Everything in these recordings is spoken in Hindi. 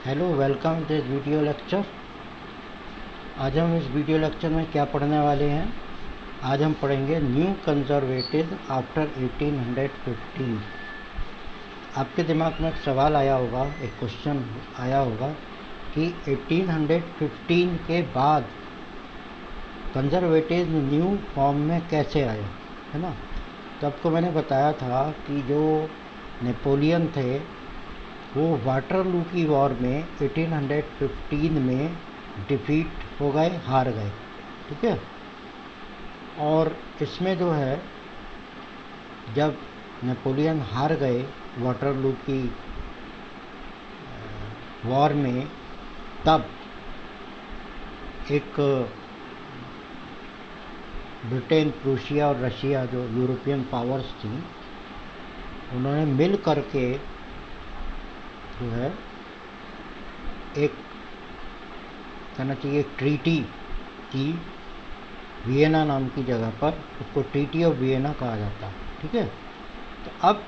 Hello, welcome this video lecture. आज हम इस वीडियो लेक्चर में क्या पढ़ने वाले हैं। आज हम पढ़ेंगे न्यू कंजर्वेटिव आफ्टर 1815। आपके दिमाग में एक सवाल आया होगा, एक क्वेश्चन आया होगा कि 1815 के बाद कंजर्वेटिव न्यू फॉर्म में कैसे आया, है ना। तो आपको मैंने बताया था कि जो नेपोलियन थे वो वाटरलू की वॉर में 1815 में डिफीट हो गए, हार गए, ठीक है। और इसमें जो है, जब नेपोलियन हार गए वाटरलू की वॉर में, तब एक ब्रिटेन, प्रूशिया और रशिया जो यूरोपियन पावर्स थी, उन्होंने मिल करके जो है एक कहना चाहिए ट्रीटी की, वियना नाम की जगह पर। उसको ट्रीटी ऑफ वियना कहा जाता है, ठीक है। तो अब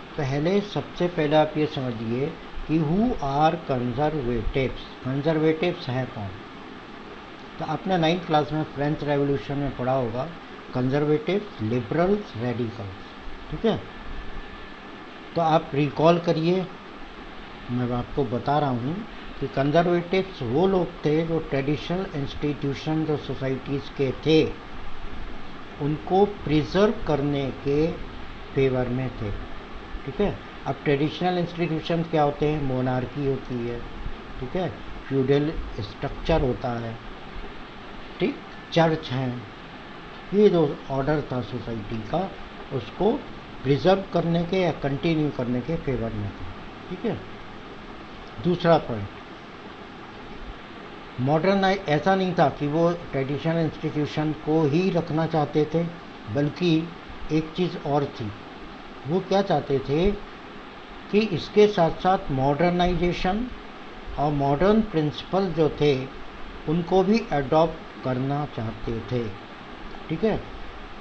सबसे पहले आप ये समझिए कि हु आर कंजर्वेटिव्स। कंजर्वेटिव्स हैं कौन। तो आपने 9th क्लास में फ्रेंच रेवोल्यूशन में पढ़ा होगा, कंजर्वेटिव्स, लिबरल्स, रेडिकल्स, ठीक है। तो आप रिकॉल करिए, मैं आपको बता रहा हूँ कि कंजर्वेटिव्स वो लोग थे जो ट्रेडिशनल इंस्टीट्यूशन जो सोसाइटीज़ के थे उनको प्रिजर्व करने के फेवर में थे, ठीक है। अब ट्रेडिशनल इंस्टीट्यूशन क्या होते हैं? मोनार्की होती है, ठीक है, फ्यूडल स्ट्रक्चर होता है, ठीक, चर्च हैं। ये जो ऑर्डर था सोसाइटी का, उसको प्रिजर्व करने के या कंटिन्यू करने के फेवर में था, ठीक है। दूसरा पॉइंट, मॉडर्न ऐसा नहीं था कि वो ट्रेडिशनल इंस्टीट्यूशन को ही रखना चाहते थे, बल्कि एक चीज़ और थी। वो क्या चाहते थे कि इसके साथ साथ मॉडर्नाइजेशन और मॉडर्न प्रिंसिपल जो थे उनको भी अडॉप्ट करना चाहते थे, ठीक है।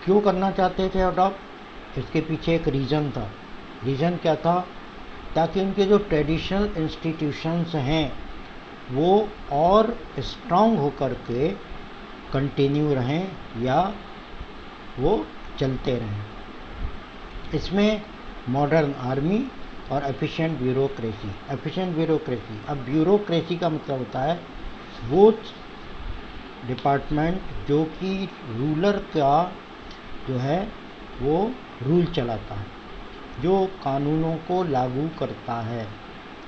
क्यों करना चाहते थे अडॉप्ट? इसके पीछे एक रीज़न था। रीज़न क्या था? ताकि उनके जो ट्रेडिशनल इंस्टीट्यूशंस हैं वो और स्ट्रांग होकर के कंटिन्यू रहें या वो चलते रहें। इसमें मॉडर्न आर्मी और एफिशिएंट ब्यूरोक्रेसी। एफिशिएंट ब्यूरोक्रेसी, अब ब्यूरोक्रेसी का मतलब होता है वो डिपार्टमेंट जो कि रूलर का जो है वो रूल चलाता है, जो कानूनों को लागू करता है,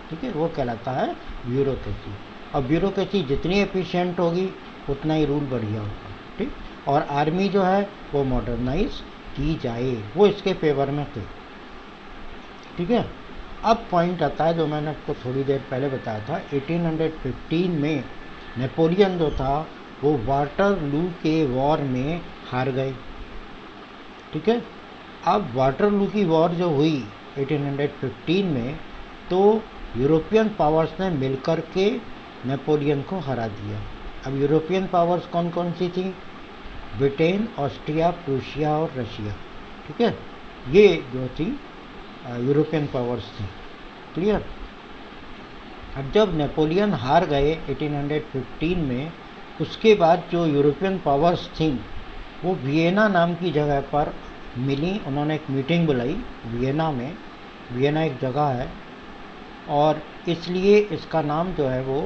ठीक है, वो कहलाता है ब्यूरोक्रेसी। और ब्यूरोक्रेसी जितनी एफिशिएंट होगी उतना ही रूल बढ़िया होगा, ठीक। और आर्मी जो है वो मॉडर्नाइज की जाए, वो इसके फेवर में थे, ठीक है। अब पॉइंट आता है जो मैंने आपको थोड़ी देर पहले बताया था। 1815 में नेपोलियन जो था वो वाटरलू के वॉर में हार गए, ठीक है। अब वाटरलू की वॉर जो हुई 1815 में, तो यूरोपियन पावर्स ने मिलकर के नेपोलियन को हरा दिया। अब यूरोपियन पावर्स कौन कौन सी थी? ब्रिटेन, ऑस्ट्रिया, प्रूशिया और रशिया, ठीक है। ये जो थी यूरोपियन पावर्स थी, क्लियर। अब जब नेपोलियन हार गए 1815 में, उसके बाद जो यूरोपियन पावर्स थी वो वियना नाम की जगह पर मिली। उन्होंने एक मीटिंग बुलाई वियना में। वियना एक जगह है और इसलिए इसका नाम जो है वो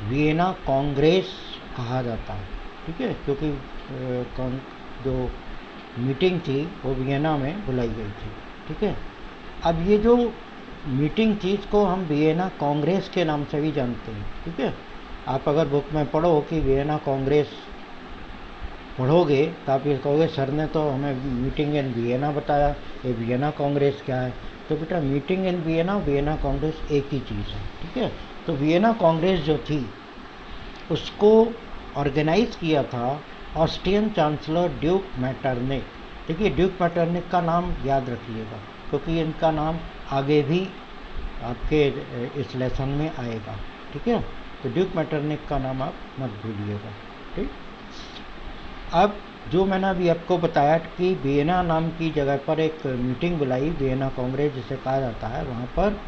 वियना कांग्रेस कहा जाता है, ठीक है, क्योंकि जो मीटिंग थी वो वियना में बुलाई गई थी, ठीक है। अब ये जो मीटिंग थी इसको हम वियना कांग्रेस के नाम से भी जानते हैं, ठीक है। आप अगर बुक में पढ़ो कि वियना कांग्रेस पढ़ोगे तो आप ये कहोगे सर ने तो हमें मीटिंग इन वियना बताया, ये वियना कांग्रेस क्या है? तो बेटा meeting in Vienna, Vienna Congress एक ही चीज़ है, ठीक है। तो वियना कांग्रेस जो थी उसको ऑर्गेनाइज किया था ऑस्ट्रियन चांसलर ड्यूक मैटरनिक। देखिए, ड्यूक मैटरनिक का नाम याद रखिएगा क्योंकि इनका नाम आगे भी आपके इस लेसन में आएगा, ठीक है। तो ड्यूक मैटरनिक का नाम आप मत भूलिएगा, ठीक। अब जो मैंने अभी आपको बताया कि वियना नाम की जगह पर एक मीटिंग बुलाई, वियना कांग्रेस जिसे कहा जाता है, वहाँ पर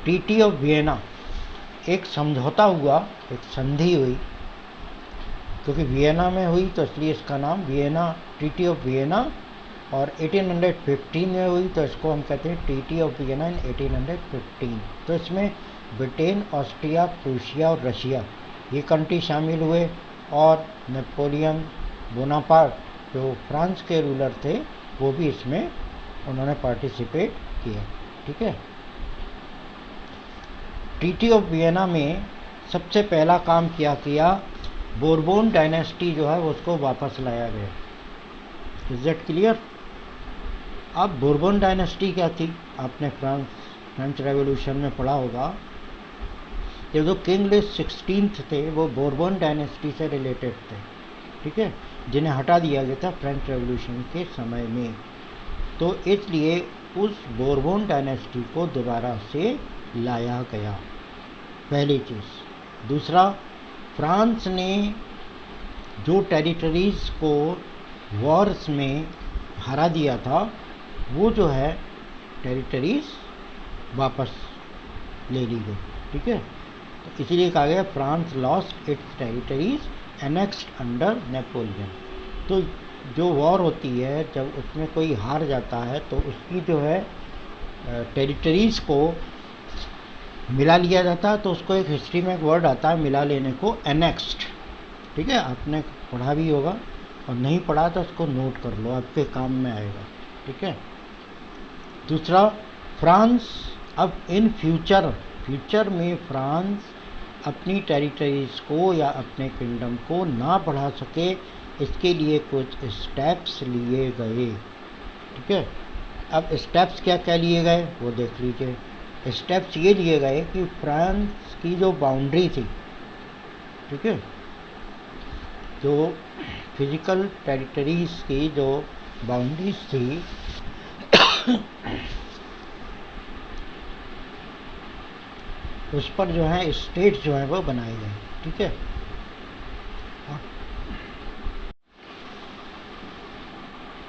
ट्रीटी ऑफ वियना एक समझौता हुआ, एक संधि हुई, क्योंकि वियना में हुई तो इसलिए इसका नाम वियना, ट्रीटी ऑफ वियना, और 1815 में हुई तो इसको हम कहते हैं ट्रीटी ऑफ वियना इन 1815। तो इसमें ब्रिटेन, ऑस्ट्रिया, प्रूशिया और रशिया ये कंट्री शामिल हुए, और नेपोलियन बोनापार्ट जो फ्रांस के रूलर थे वो भी इसमें उन्होंने पार्टिसिपेट किया। ठीक है। ट्रीटी ऑफ वियना में सबसे पहला काम क्या किया, बोरबोन डायनेस्टी जो है उसको वापस लाया गया। Is that clear? अब बोरबोन डायनेस्टी क्या थी, आपने फ्रेंच रेवोल्यूशन में पढ़ा होगा। ये जो किंग लुइस 16 थे वो बोरबोन डायनेस्टी से रिलेटेड थे। ठीक है, जिन्हें हटा दिया गया था फ्रेंच रेवोल्यूशन के समय में। तो इसलिए उस बोरबोन डायनेस्टी को दोबारा से लाया गया, पहली चीज़। दूसरा, फ्रांस ने जो टेरिटरीज को वॉर्स में हरा दिया था वो जो है टेरिटरीज वापस ले ली गई। ठीक है, तो इसीलिए कहा गया France lost its territories annexed under Napoleon. तो जो वॉर होती है, जब उसमें कोई हार जाता है तो उसकी जो है टेरिटरीज को मिला लिया जाता है। तो उसको एक हिस्ट्री में एक वर्ड आता है मिला लेने को, एनेक्स्ड। ठीक है, आपने पढ़ा भी होगा, और नहीं पढ़ा तो उसको नोट कर लो, आपके काम में आएगा। ठीक है। दूसरा, फ्रांस अब इन फ्यूचर में फ्रांस अपनी टेरिटरीज को या अपने किंगडम को ना बढ़ा सके, इसके लिए कुछ स्टेप्स लिए गए। ठीक है, अब स्टेप्स क्या क्या लिए गए वो देख लीजिए। स्टेप्स ये लिए गए कि फ्रांस की जो बाउंड्री थी, ठीक है, जो फिजिकल टेरिटरीज की जो बाउंड्रीज थी उस पर जो है स्टेट जो है वो बनाए गए। ठीक है,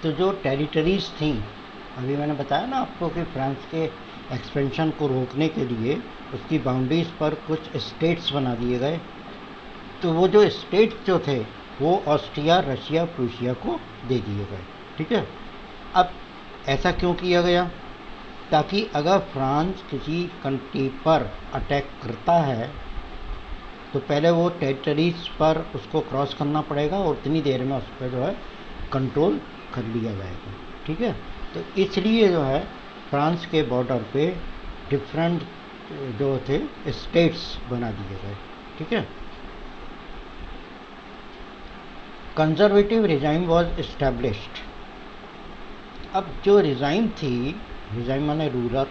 तो जो टेरिटरीज थी, अभी मैंने बताया ना आपको कि फ्रांस के एक्सपेंशन को रोकने के लिए उसकी बाउंड्रीज पर कुछ स्टेट्स बना दिए गए। तो वो जो स्टेट्स जो थे वो ऑस्ट्रिया, रशिया, प्रूशिया को दे दिए गए। ठीक है, अब ऐसा क्यों किया गया, ताकि अगर फ्रांस किसी कंट्री पर अटैक करता है तो पहले वो टेरिटरीज पर उसको क्रॉस करना पड़ेगा और उतनी देर में उस पर जो है कंट्रोल कर लिया जाएगा। ठीक है, तो इसलिए जो है फ्रांस के बॉर्डर पे डिफरेंट जो थे स्टेट्स बना दिए गए। ठीक है, कंजर्वेटिव रिजाइम वॉज इस्टेब्लिश्ड। अब जो रिजाइम थी, रिजाइम माने रूलर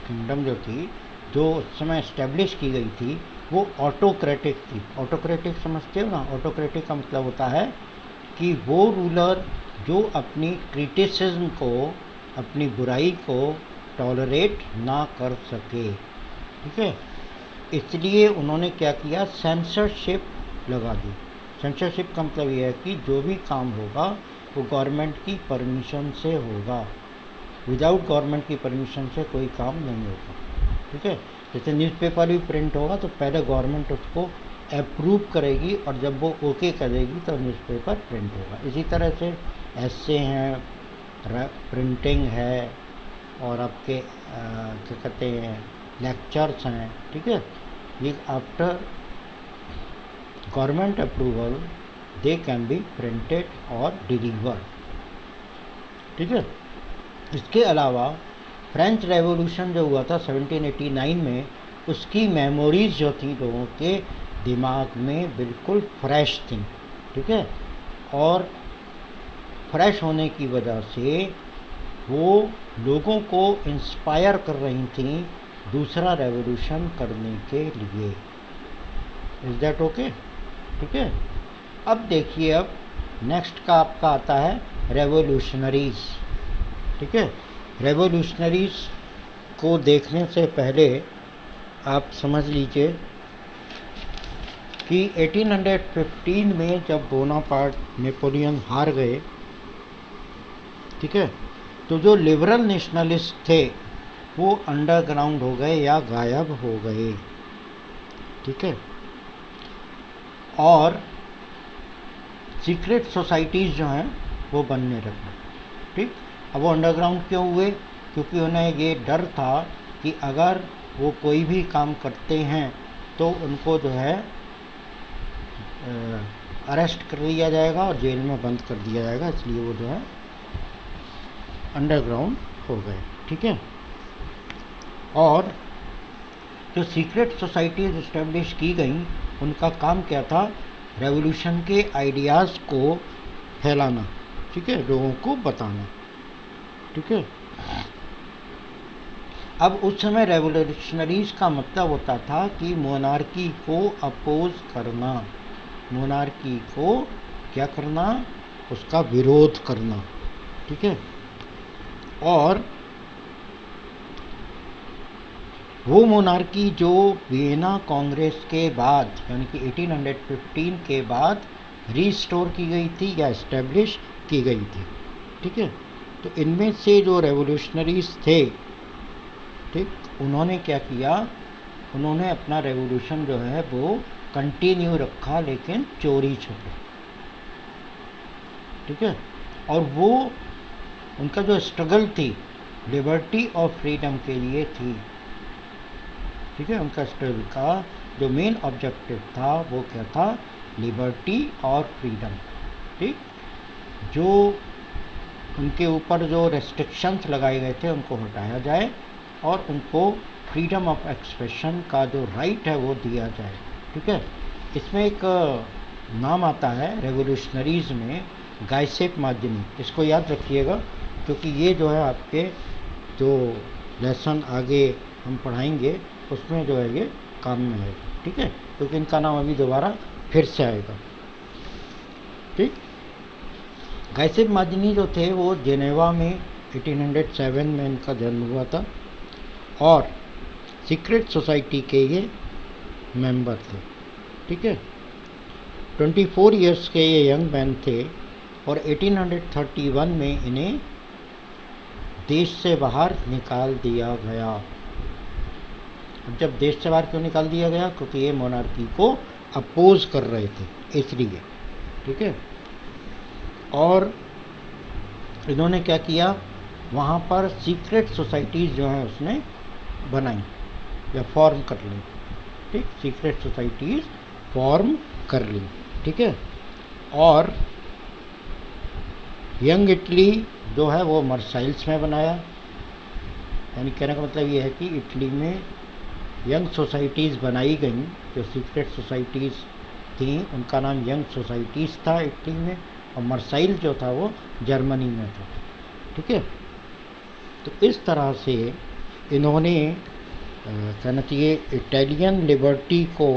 किंगडम जो थी, जो उस समय इस्टेब्लिश की गई थी, वो ऑटोक्रेटिक थी। ऑटोक्रेटिक समझते हो ना? ऑटोक्रेटिक का मतलब होता है कि वो रूलर जो अपनी क्रिटिसिज्म को, अपनी बुराई को टॉलरेट ना कर सके। ठीक है, इसलिए उन्होंने क्या किया, सेंसरशिप लगा दी। सेंसरशिप का मतलब यह है कि जो भी काम होगा वो गवर्नमेंट की परमिशन से होगा। विदाउट गवर्नमेंट की परमिशन से कोई काम नहीं होगा। ठीक है, जैसे न्यूज़पेपर भी प्रिंट होगा तो पहले गवर्नमेंट उसको अप्रूव करेगी और जब वो ओके करेगी तो न्यूज़पेपर प्रिंट होगा। इसी तरह से ऐसे हैं, प्रिंटिंग है, और आपके क्या कहते हैं लेक्चर्स हैं। ठीक है, ये after government approval they can be printed और डिलीवर्ड। ठीक है, इसके अलावा फ्रेंच रेवोल्यूशन जो हुआ था 1789 में, उसकी मेमोरीज जो थी लोगों के दिमाग में बिल्कुल फ्रेश थी। ठीक है, और फ्रेश होने की वजह से वो लोगों को इंस्पायर कर रही थी दूसरा रेवोल्यूशन करने के लिए। Is that okay? ठीक है, अब देखिए, अब नेक्स्ट का आपका आता है रेवोल्यूशनरीज। ठीक है, रेवोल्यूशनरीज को देखने से पहले आप समझ लीजिए कि 1815 में जब बोनापार्ट, नेपोलियन हार गए, ठीक है, तो जो लिबरल नेशनलिस्ट थे वो अंडरग्राउंड हो गए या गायब हो गए। ठीक है। और सीक्रेट सोसाइटीज़ जो हैं वो बनने लगी, ठीक। अब वो अंडरग्राउंड क्यों हुए? क्योंकि उन्हें ये डर था कि अगर वो कोई भी काम करते हैं तो उनको जो है अरेस्ट कर लिया जाएगा और जेल में बंद कर दिया जाएगा, इसलिए वो जो है अंडरग्राउंड हो गए, ठीक है। और जो सीक्रेट सोसाइटीज इस्टेब्लिश की गई उनका काम क्या था? रेवोल्यूशन के आइडियाज़ को फैलाना, ठीक है, लोगों को बताना, ठीक है। अब उस समय रेवोल्यूशनरीज का मतलब होता था कि मोनार्की को अपोज करना, मोनार्की को क्या करना? उसका विरोध करना, ठीक है। और वो मोनार्की जो वियना कांग्रेस के बाद यानी कि 1815 के बाद रीस्टोर की गई थी या इस्टेब्लिश की गई थी, ठीक है। तो इनमें से जो रेवोल्यूशनरीज थे, ठीक, उन्होंने क्या किया? उन्होंने अपना रेवोल्यूशन जो है वो कंटिन्यू रखा, लेकिन चोरी छुपे, ठीक है। और वो उनका जो स्ट्रगल थी लिबर्टी और फ्रीडम के लिए थी, ठीक है। उनका स्ट्रगल का जो मेन ऑब्जेक्टिव था वो क्या था? लिबर्टी और फ्रीडम, ठीक। जो उनके ऊपर जो रेस्ट्रिक्शंस लगाए गए थे उनको हटाया जाए और उनको फ्रीडम ऑफ एक्सप्रेशन का जो राइट है वो दिया जाए, ठीक है। इसमें एक नाम आता है रेवोल्यूशनरीज में, गाइसेप मार्जिनी। इसको याद रखिएगा क्योंकि ये जो है आपके जो लेसन आगे हम पढ़ाएंगे उसमें जो है ये काम में है, ठीक है। क्योंकि इनका नाम अभी दोबारा फिर से आएगा, ठीक। गाइसेप मार्जिनी जो थे वो जेनेवा में 1807 में इनका जन्म हुआ था और सीक्रेट सोसाइटी के ये मेंबर थे, ठीक है। 24 इयर्स के ये यंग मैन थे और 1831 में इन्हें देश से बाहर निकाल दिया गया। अब जब देश से बाहर क्यों निकाल दिया गया? क्योंकि ये मोनार्की को अपोज कर रहे थे, इसलिए, ठीक है। और इन्होंने क्या किया? वहाँ पर सीक्रेट सोसाइटीज़ जो हैं उसने बनाई या फॉर्म कर ली, ठीक। सीक्रेट सोसाइटीज़ फॉर्म कर ली, ठीक है। और यंग इटली जो है वो मर्साइल्स में बनाया, यानी कहने का मतलब ये है कि इटली में यंग सोसाइटीज़ बनाई गई। जो सीक्रेट सोसाइटीज़ थी उनका नाम यंग सोसाइटीज़ था इटली में, और मर्साइल जो था वो जर्मनी में था, ठीक है। तो इस तरह से इन्होंने कहना चाहिए इटालियन लिबर्टी को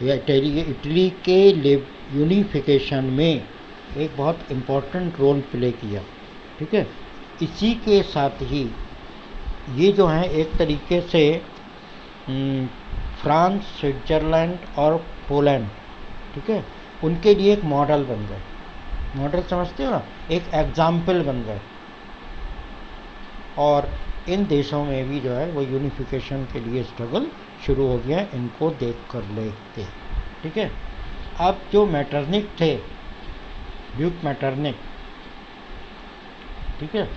या इटली के यूनिफिकेशन में एक बहुत इम्पोर्टेंट रोल प्ले किया, ठीक है। इसी के साथ ही ये जो है एक तरीके से फ्रांस, स्विट्ज़रलैंड और पोलैंड, ठीक है, उनके लिए एक मॉडल बन गए। मॉडल समझते हो ना? एक एग्जाम्पल बन गए। और इन देशों में भी जो है वो यूनिफिकेशन के लिए स्ट्रगल शुरू हो गया, इनको देख कर लेते, ठीक है। अब जो मैटरनिक थे, ड्यूक मैटरनिक, ठीक है,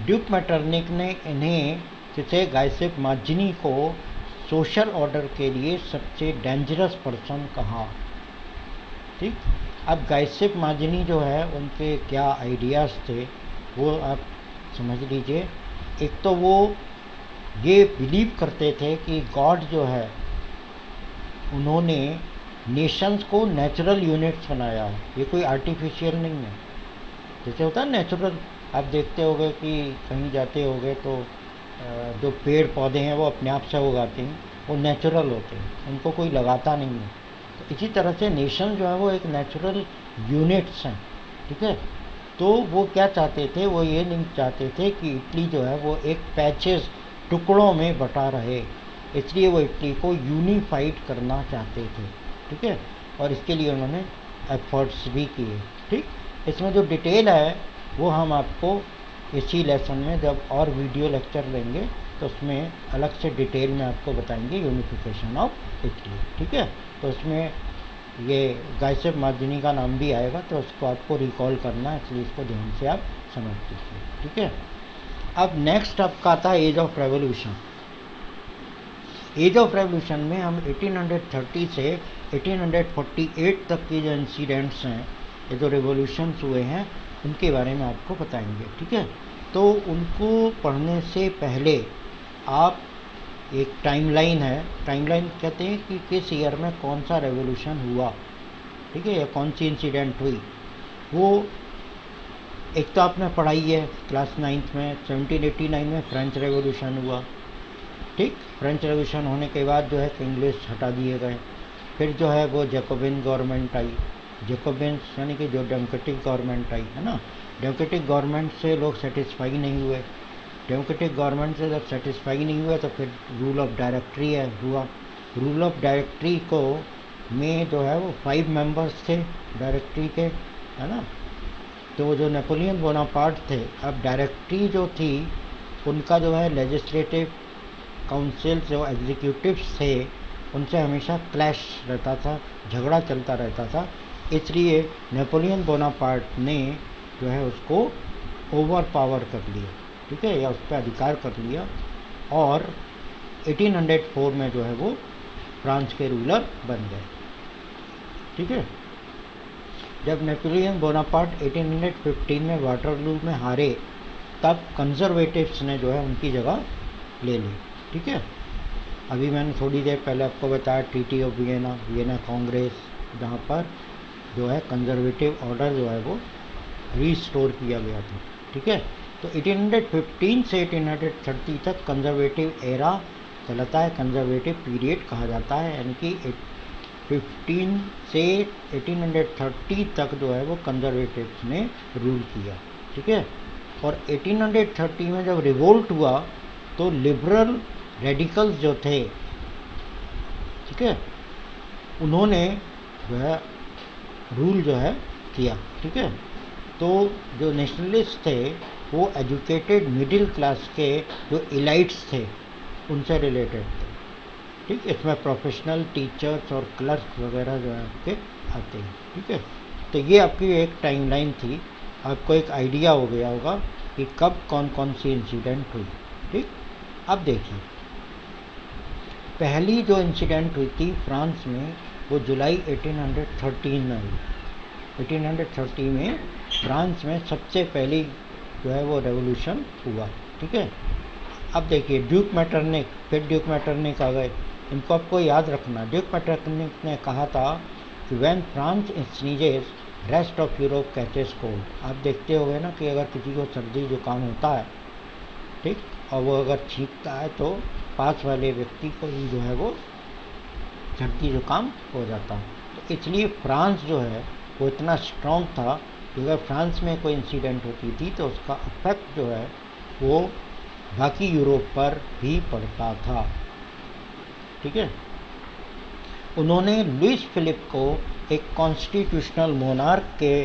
ड्यूक मैटरनिक ने इन्हें जैसे गाइसेप मार्जिनी को सोशल ऑर्डर के लिए सबसे डेंजरस पर्सन कहा, ठीक। अब गाइसेप मार्जिनी जो है उनके क्या आइडियाज़ थे वो आप समझ लीजिए। एक तो वो ये बिलीव करते थे कि गॉड जो है उन्होंने नेशंस को नेचुरल यूनिट्स बनाया है, ये कोई आर्टिफिशियल नहीं है। जैसे होता है नेचुरल, आप देखते होगे कि कहीं जाते होगे तो जो पेड़ पौधे हैं वो अपने आप से उगाते हैं, वो नेचुरल होते हैं, उनको कोई लगाता नहीं है। तो इसी तरह से नेशन जो है वो एक नेचुरल यूनिट्स हैं, ठीक है। तो वो क्या चाहते थे? वो ये नहीं चाहते थे कि इटली जो है वो एक पैचेस, टुकड़ों में बटा रहे, इसलिए वो इटली को यूनिफाइड करना चाहते थे, ठीक है। और इसके लिए उन्होंने एफर्ट्स भी किए, ठीक। इसमें जो डिटेल है वो हम आपको इसी लेसन में जब और वीडियो लेक्चर लेंगे तो उसमें अलग से डिटेल में आपको बताएंगे यूनिफिकेशन ऑफ इटली, ठीक है। तो उसमें ये गाइसेप मार्जिनी का नाम भी आएगा, तो उसको आपको रिकॉल करना है, इसलिए इसको ध्यान से आप समझ लीजिए, ठीक है। अब नेक्स्ट आपका आता है age of revolution. Age of revolution में हम 1830 से 1848 तक के जो इंसिडेंट्स हैं, ये जो रेवोल्यूशंस हुए हैं, उनके बारे में आपको बताएंगे, ठीक है। तो उनको पढ़ने से पहले आप एक टाइमलाइन है, टाइमलाइन कहते हैं कि किस ईयर में कौन सा रेवोल्यूशन हुआ, ठीक है, या कौन सी इंसिडेंट हुई। वो एक तो आपने पढ़ाई है क्लास 9th में, 1789 में फ्रेंच रेवोल्यूशन हुआ, ठीक। फ्रेंच रेवोल्यूशन होने के बाद जो है इंग्लिश हटा दिए गए, फिर जो है वो जैकोबिन गवर्नमेंट आई। जैकोबिन्स यानी कि जो डेमोक्रेटिक गवर्नमेंट आई है ना, डेमोक्रेटिक गवर्नमेंट से लोग सेटिस्फाई नहीं हुए। डेमोक्रेटिक गवर्नमेंट से जब सेटिस्फाई नहीं हुआ तो फिर रूल ऑफ डायरेक्टरी है हुआ। रूल ऑफ डायरेक्टरी को में जो है वो 5 मेंबर्स थे डायरेक्टरी के, है ना। तो जो नेपोलियन बोनापार्ट थे, अब डायरेक्टरी जो थी उनका जो है लेजिस्लेटिव काउंसिल जो एग्जीक्यूटिव्स थे उनसे हमेशा क्लैश रहता था, झगड़ा चलता रहता था। इसलिए नेपोलियन बोनापार्ट ने जो है उसको ओवर पावर कर लिया, ठीक है, या उस पर अधिकार कर लिया, और 1804 में जो है वो फ्रांस के रूलर बन गए, ठीक है। जब नेपोलियन बोनापार्ट 1815 में वाटरलू में हारे, तब कंजर्वेटिव्स ने जो है उनकी जगह ले ली, ठीक है। अभी मैंने थोड़ी देर पहले आपको बताया ट्रीटी ऑफ वियना कांग्रेस, जहाँ पर जो है कंजर्वेटिव ऑर्डर जो है वो रीस्टोर किया गया था, ठीक है। तो 1815 से 1830 तक कंजर्वेटिव एरा चलता है, कंजर्वेटिव पीरियड कहा जाता है, यानी कि 15 से 1830 तक जो है वो कंजर्वेटिव्स ने रूल किया, ठीक है। और 1830 में जब रिवोल्ट हुआ तो लिबरल रेडिकल्स जो थे, ठीक है, उन्होंने जो है रूल जो है किया, ठीक है। तो जो नेशनलिस्ट थे वो एजुकेटेड मिडिल क्लास के जो इलाइट्स थे उनसे रिलेटेड थे, ठीक। इसमें प्रोफेशनल टीचर्स और क्लर्क्स वगैरह जो है आपके आते हैं, ठीक है। तो ये आपकी एक टाइमलाइन थी, आपको एक आइडिया हो गया होगा कि कब कौन कौन सी इंसिडेंट हुई, ठीक। अब देखिए, पहली जो इंसिडेंट हुई थी फ्रांस में वो जुलाई 1813 में हुई। 1830 में फ्रांस में सबसे पहली जो है वो रेवोल्यूशन हुआ, ठीक है। अब देखिए ड्यूक मैटरनिक, फिर ड्यूक मैटरनिक आ गए, इनको आपको याद रखना। ड्यूक मैटरनिक ने कहा था कि when France sneezes rest of Europe catches cold. आप देखते होंगे ना कि अगर किसी को सर्दी जुकाम होता है, ठीक, और वो अगर छींकता है तो पास वाले व्यक्ति को ही जो है वो सर्दी जुकाम हो जाता है। तो इसलिए फ्रांस जो है वो इतना स्ट्रॉन्ग था कि अगर फ्रांस में कोई इंसिडेंट होती थी तो उसका इफेक्ट जो है वो बाकी यूरोप पर भी पड़ता था, ठीक है। उन्होंने लुइस फिलिप को एक कॉन्स्टिट्यूशनल मोनार्क के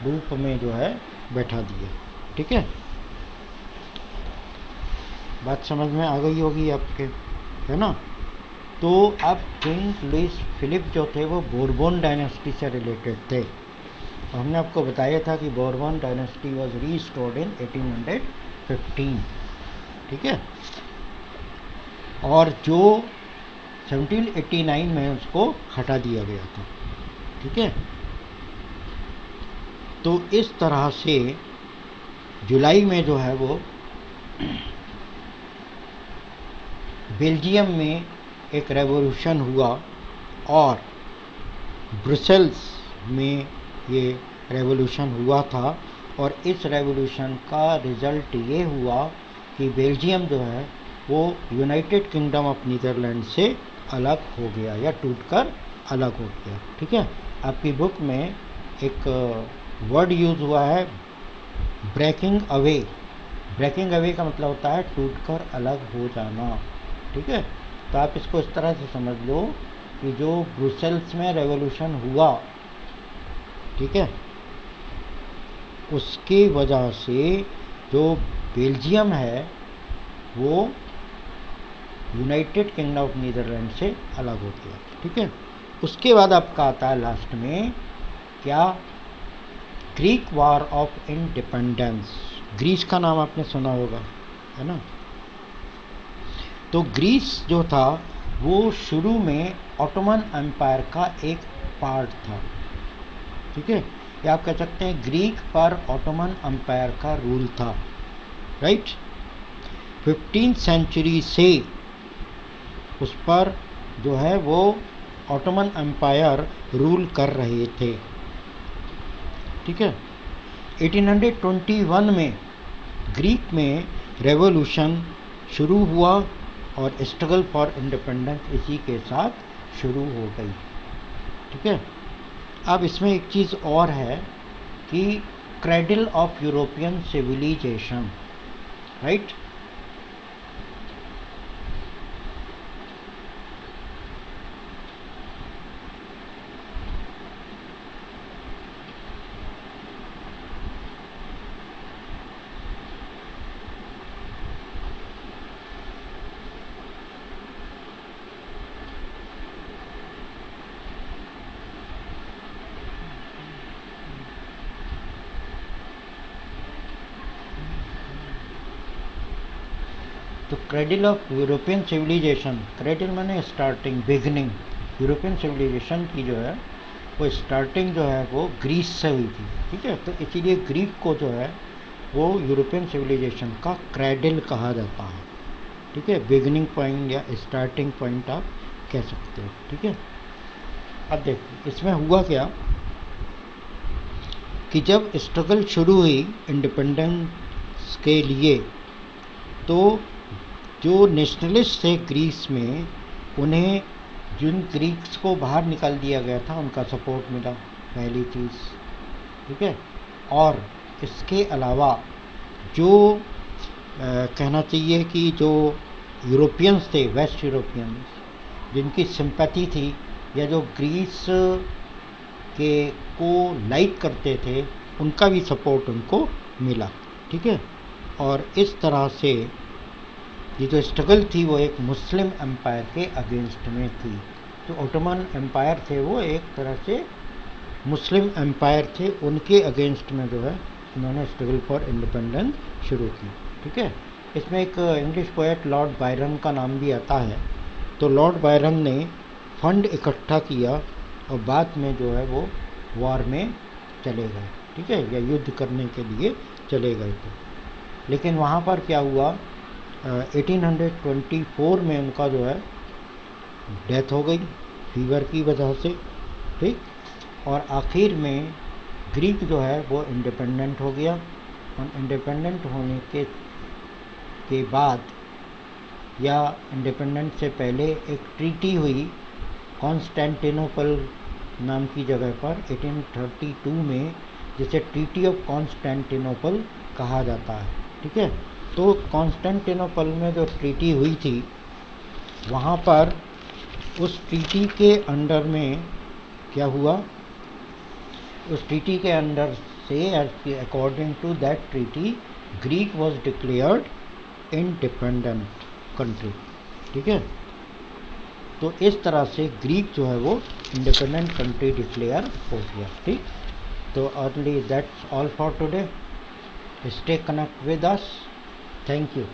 रूप में जो है बैठा दिया, ठीक है। बात समझ में आ गई होगी आपके, है ना। तो अब किंग लुइस फिलिप जो थे वो बोरबोन डायनेस्टी से रिलेटेड थे। हमने आपको बताया था कि बोरबोन डायनेस्टी वाज रीस्टोर्ड इन 1815, ठीक है। और जो 1789 में उसको हटा दिया गया था, ठीक है। तो इस तरह से जुलाई में जो है वो बेल्जियम में एक रेवोल्यूशन हुआ और ब्रुसेल्स में ये रेवोल्यूशन हुआ था। और इस रेवोल्यूशन का रिज़ल्ट ये हुआ कि बेल्जियम जो है वो यूनाइटेड किंगडम ऑफ नीदरलैंड से अलग हो गया या टूटकर अलग हो गया, ठीक है। आपकी बुक में एक वर्ड यूज़ हुआ है ब्रेकिंग अवे। ब्रेकिंग अवे का मतलब होता है टूटकर अलग हो जाना, ठीक है। तो आप इसको इस तरह से समझ लो कि जो ब्रुसेल्स में रेवोल्यूशन हुआ, ठीक है, उसकी वजह से जो बेल्जियम है वो यूनाइटेड किंगडम ऑफ नीदरलैंड से अलग हो गया। ठीक है, उसके बाद आपका आता है लास्ट में क्या, Greek war of independence. Greece का नाम आपने सुना होगा, है ना। तो ग्रीस जो था वो शुरू में ऑटोमन एम्पायर का एक पार्ट था। ठीक है, या आप कह सकते हैं ग्रीक पर ऑटोमन एम्पायर का रूल था, राइट। 15th सेंचुरी से उस पर जो है वो ऑटोमन एम्पायर रूल कर रहे थे। ठीक है, 1821 में ग्रीक में रेवोल्यूशन शुरू हुआ और स्ट्रगल फॉर इंडिपेंडेंस इसी के साथ शुरू हो गई। ठीक है, अब इसमें एक चीज़ और है कि cradle of European civilization, right. तो cradle of European civilization, cradle माने स्टार्टिंग, बिगनिंग। यूरोपियन सिविलाइजेशन की जो है वो स्टार्टिंग जो है वो ग्रीस से हुई थी। ठीक है, तो इसीलिए ग्रीक को जो है वो यूरोपियन सिविलाइजेशन का क्रेडल कहा जाता है। ठीक है, बिगनिंग पॉइंट या स्टार्टिंग पॉइंट आप कह सकते हो। ठीक है, अब देखिए इसमें हुआ क्या कि जब स्ट्रगल शुरू हुई इंडिपेंडेंस के लिए, तो जो नेशनलिस्ट थे ग्रीस में, उन्हें जिन ग्रीक्स को बाहर निकाल दिया गया था उनका सपोर्ट मिला, पहली चीज़। ठीक है, और इसके अलावा जो कहना चाहिए कि जो यूरोपियंस थे, वेस्ट यूरोपियंस, जिनकी सिंपैथी थी या जो ग्रीस के को लाइक करते थे, उनका भी सपोर्ट उनको मिला। ठीक है, और इस तरह से ये जो स्ट्रगल थी वो एक मुस्लिम एम्पायर के अगेंस्ट में थी। तो ऑटोमन एम्पायर थे वो एक तरह से मुस्लिम एम्पायर थे, उनके अगेंस्ट में जो है उन्होंने स्ट्रगल फॉर इंडिपेंडेंस शुरू की। ठीक है, इसमें एक इंग्लिश पोएट लॉर्ड बायरन का नाम भी आता है। तो लॉर्ड बायरन ने फंड इकट्ठा किया और बाद में जो है वो वॉर में चले गए। ठीक है, या युद्ध करने के लिए चले गए थे। लेकिन वहाँ पर क्या हुआ, 1824 में उनका जो है डेथ हो गई फीवर की वजह से। ठीक, और आखिर में ग्रीक जो है वो इंडिपेंडेंट हो गया। और इंडिपेंडेंट होने के बाद या इंडिपेंडेंट से पहले एक ट्रीटी हुई कॉन्स्टेंटिनोपल नाम की जगह पर 1832 में, जिसे ट्रीटी ऑफ कॉन्स्टेंटिनोपल कहा जाता है। ठीक है, तो कॉन्स्टेंटिनोपल में जो ट्रीटी हुई थी, वहाँ पर उस ट्रीटी के अंडर में क्या हुआ, उस ट्रीटी के अंडर से according to that treaty Greek was declared independent country. ठीक है, तो इस तरह से ग्रीक जो है वो इंडिपेंडेंट कंट्री डिक्लेयर हो गया। ठीक, तो early that's all for today. Stay connect with us. Thank you.